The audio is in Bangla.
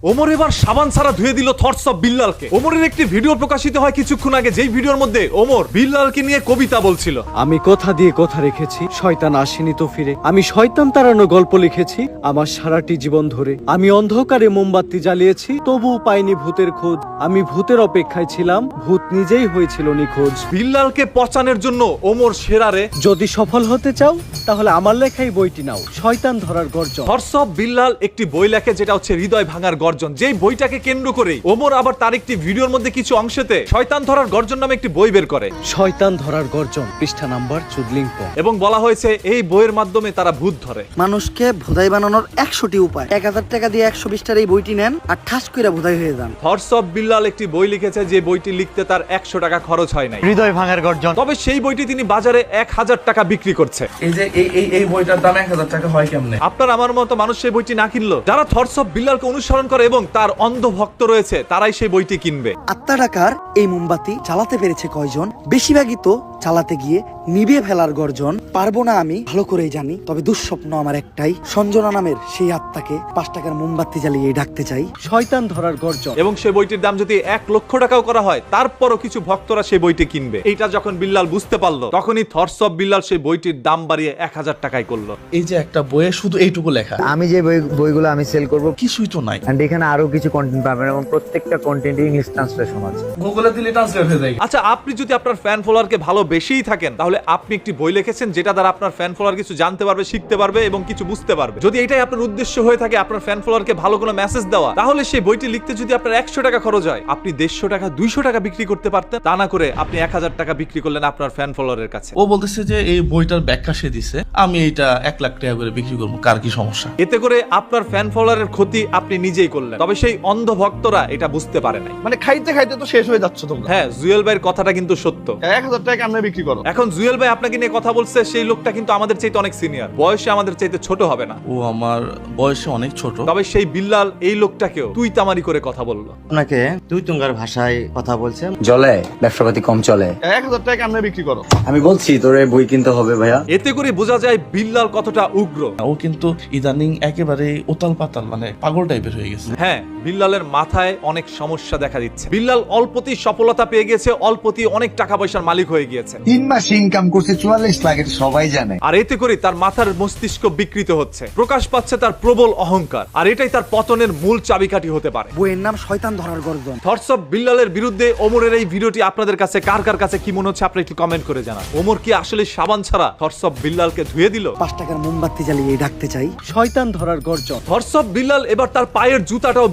ওমর এবার সাবান ছাড়া ধুয়ে দিল থটস অফ বিল্লালকে। ওমরের একটি ভিডিও প্রকাশিত হয় কিছুক্ষণ আগে, যেই ভিডিওর মধ্যে ওমর বিল্লালকে নিয়ে কবিতা বলছিল। আমি কথা দিয়ে কথা রেখেছি, শয়তান আসেনি তো ফিরে। আমি শয়তান তাড়ানো গল্প লিখেছি আমার সারাটি জীবন ধরে। আমি অন্ধকারে মোমবাতি জ্বালিয়েছি, তবুও পাইনি ভূতের খোঁজ। আমি ভূতের অপেক্ষায় ছিলাম, ভূত নিজেই হয়েছিল নিখোঁজ। বিল্লালকে পচানোর জন্য ওমর সেরারে। যদি সফল হতে চাও তাহলে আমার লেখাই বইটি নাও, শয়তান ধরার গর্জন। থটস অফ বিল্লাল একটি বই লেখে, যেটা হচ্ছে হৃদয় ভাঙার গর্জন। যেই বইটাকে কেন্দ্র করে ওমর আবার তার একটি ভিডিওর মধ্যে কিছু অংশেতে শয়তান ধরার গর্জন নামে একটি বই বের করে। শয়তান ধরার গর্জন, পৃষ্ঠা নাম্বার চুদলিঙ্ক। এবং বলা হয়েছে এই বইয়ের মাধ্যমে তারা ভূত ধরে। মানুষকে ভোদাই বানানোর 100টি উপায়। 1000 টাকা দিয়ে 120টার এই বইটি নেন আর ঠাস কইরা ভোদাই হয়ে যান। থটস অফ বিল্লাল একটি বই লিখেছে, যে বইটি লিখতে তার 100 টাকা খরচ হয় নাই। হৃদয় ভাঙার গর্জন। তবে সেই বইটি তিনি বাজারে 1000 টাকা বিক্রি করছে। এই যে এই বইটার দাম 1000 টাকা হয় কেমনে? আপনার আমার মতো মানুষ সেই বইটি না কিনলো, যারা থটস অফ বিল্লালকে অনুসরণ করে এবং তার অন্ধ ভক্ত রয়েছে, তারাই সেই বইটি কিনবে। আত্মা টাকার এই মোমবাতি চালাতে পেরেছে কয়জন? বেশিরভাগই তো চালাতে গিয়ে নিভে ফেলার গর্জন। পারবো না আমি ভালো করেই জানি, তবে দুঃস্বপ্ন আমার একটাই, সঞ্জনা নামের সেই আত্মাকে 5 টাকার মোমবাতি জ্বালিয়ে ডাকতে চাই। শয়তান ধরার গর্জন। এবং সেই বইটির দাম যদি 1 লক্ষ টাকাও করা হয়, তারপরও কিছু ভক্তরা সেই বইটি কিনবে। এইটা যখন বিল্লাল বুঝতে পারলো, তখনই থটস অফ বিল্লাল সেই বইটির দাম বাড়িয়ে 1000 টাকায় করলো। এই যে একটা বইয়ে শুধু এইটুকু লেখা, আমি যে বইগুলো আমি সেল করব কিছুই তো নাই। এন্ড এখানে আরো কিছু কন্টেন্ট পাবেন এবং প্রত্যেকটা কন্টেন্টে ইংলিশ ট্রান্সলেশন আছে। গুগলে দিলে ট্রান্সলেট হয়ে যায়। আচ্ছা, আপনি যদি আপনার ফ্যান ফলোয়ারকে ভালোবেসেই থাকেন, তাহলে আপনি একটি বই লিখেছেন যেটা দ্বারা আপনার ফ্যান ফলোয়ার কিছু জানতে পারবে, শিখতে পারবে এবং কিছু বুঝতে পারবে। যদি এটাই আপনার উদ্দেশ্য হয়ে থাকে আপনার ফ্যান ফলোয়ারকে ভালো কোনো মেসেজ দেওয়া, তাহলে সেই বইটি লিখতে যদি আপনার 100 টাকা খরচ হয়, আপনি 150 টাকা 200 টাকা বিক্রি করতে পারতেন। তা না করে আপনি 1000 টাকা বিক্রি করলেন আপনার ফ্যান ফলোয়ারের কাছে। ও বলতেছে যে এই বইটার ব্যাখ্যা সে দিছে, আমি এইটা 1 লাখ টাকা করে বিক্রি করবো, কার কি সমস্যা? এতে করে আপনার ফ্যান ফলোয়ারের ক্ষতি আপনি নিজেই করলেন। তবে সেই অন্ধ ভক্তরা এটা বুঝতে পারে নাই। মানে খাইতে খাইতে তো শেষ হয়ে যাচ্ছে তোমরা। হ্যাঁ, জুয়েল ভাইয়ের কথাটা কিন্তু সত্য। 1000 টাকা আমরা বিক্রি করো। এখন জুয়েল ভাই আপনাকে নিয়ে কথা বলছে, সেই লোকটা কিন্তু আমাদের চাইতে অনেক সিনিয়র, বয়সে আমাদের চাইতে ছোট হবে না। ও আমার বয়সে অনেক ছোট। তবে সেই বিল্লাল এই লোকটাকেও তুই তামারি করে কথা বললো। আপনাকে তুই তুঙ্গার ভাষায় কথা বলছে। জলে ব্যবসাপাতি কম চলে। 1000 টাকা আমরা বিক্রি করো। আমি বলছি তোরে বই কিনতে হবে ভাইয়া। এতে করে বোঝা যায় বিল্লাল কতটা উগ্র। ও কিন্তু ইদানিং একেবারে উতাল পাতাল, মানে পাগল টাইপের হয়ে গেছে। হ্যাঁ, বিল্লালের মাথায় অনেক সমস্যা দেখা দিচ্ছে। বিল্লাল অল্পতেই সফলতা পেয়ে গেছে, অল্পতেই অনেক টাকা পয়সার মালিক হয়ে গিয়েছে। 3 মাসে ইনকাম করছে 44 লাখ, এটা সবাই জানে। আর এতে করে তার মাথার মস্তিষ্ক বিকৃত হচ্ছে, প্রকাশ পাচ্ছে তার প্রবল অহংকার। আর এটাই তার পতনের মূল চাবিকাঠি হতে পারে। বইয়ের নাম শয়তান ধরার গর্জন। থটস অফ বিল্লালের বিরুদ্ধে ওমরের এই ভিডিওটি আপনাদের কাছে কার কাছে কি মনে হচ্ছে, আপনি একটু কমেন্ট করে জানান। ওমর কি আসলে সাবান ছাড়া থটস অফ বিল্লালকে ধুয়ে দিল? 5 টাকার মোমবাতি জ্বালিয়ে ডাকতে চাই। শয়তান ধরার গর্জন। থটস অফ বিল্লাল এবার তার পায়ের জুতাটাও